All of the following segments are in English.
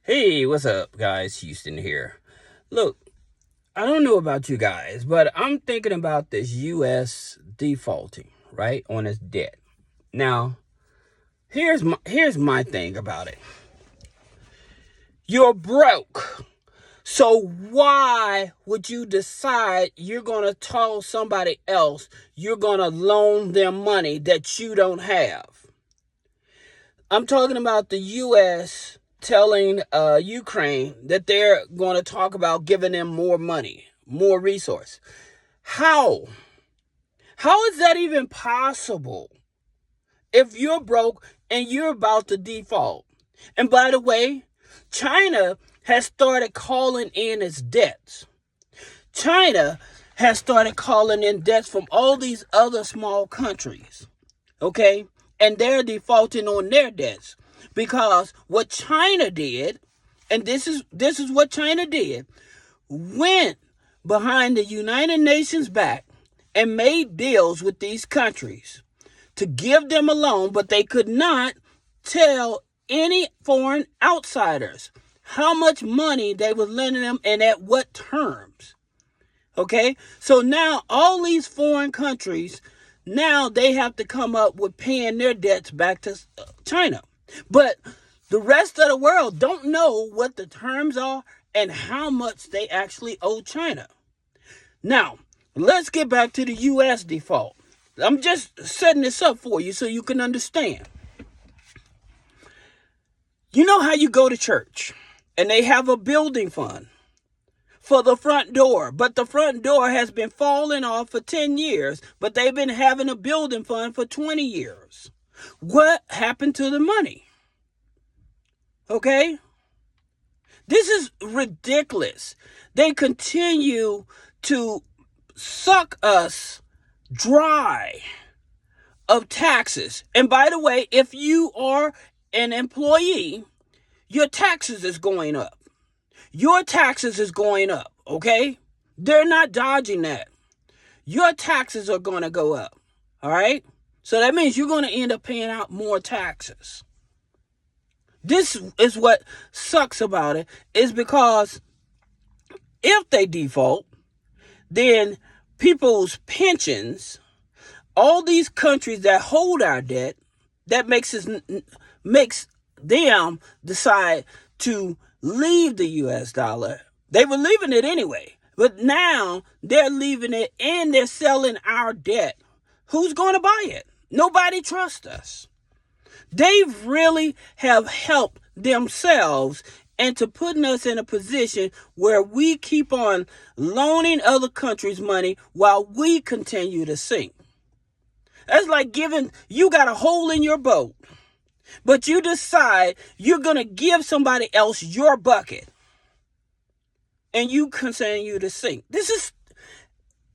Hey, what's up, guys? Houston here. Look, I don't know about you guys, but I'm thinking about this U.S. defaulting, right, on its debt. Now, here's my thing about it. You're broke. So why would you decide you're going to tell somebody else you're going to loan them money that you don't have? I'm talking about the U.S. telling Ukraine that they're going to talk about giving them more money, more resource. How? How is that even possible if you're broke and you're about to default? And by the way, China has started calling in its debts. China has started calling in debts from all these other small countries. Okay? And they're defaulting on their debts because what China did, and this is what China did, went behind the United Nations back and made deals with these countries to give them a loan, but they could not tell any foreign outsiders how much money they were lending them and at what terms. Okay? So now all these foreign countries, now they have to come up with paying their debts back to China. But the rest of the world don't know what the terms are and how much they actually owe China. Now, let's get back to the U.S. default. I'm just setting this up for you so you can understand. You know how you go to church and they have a building fund for the front door, but the front door has been falling off for 10 years, but they've been having a building fund for 20 years. What happened to the money? Okay? This is ridiculous. They continue to suck us dry of taxes. And by the way, if you are an employee, your taxes is going up. Your taxes is going up, okay? They're not dodging that. Your taxes are going to go up, all right? So that means you're going to end up paying out more taxes. This is what sucks about it, is because if they default, then people's pensions, all these countries that hold our debt, that makes them decide to leave the U.S. dollar. They were leaving it anyway, but now they're leaving it and they're selling our debt. Who's going to buy it? Nobody trusts us. They really have helped themselves into putting us in a position where we keep on loaning other countries money while we continue to sink. That's like you got a hole in your boat, but you decide you're going to give somebody else your bucket and you continue to sink.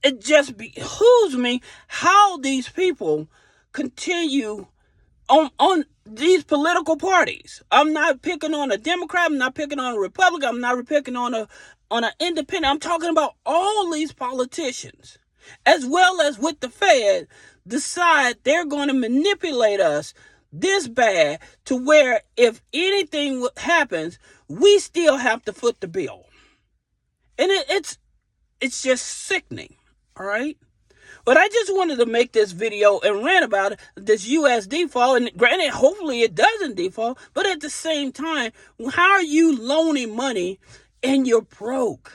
It just behooves me how these people continue on these political parties. I'm not picking on a Democrat. I'm not picking on a Republican. I'm not picking on an independent. I'm talking about all these politicians, as well as with the Fed, decide they're going to manipulate us this bad to where if anything happens, we still have to foot the bill. And it's just sickening, all right? But I just wanted to make this video and rant about this U.S. default. And granted, hopefully it doesn't default. But at the same time, how are you loaning money and you're broke?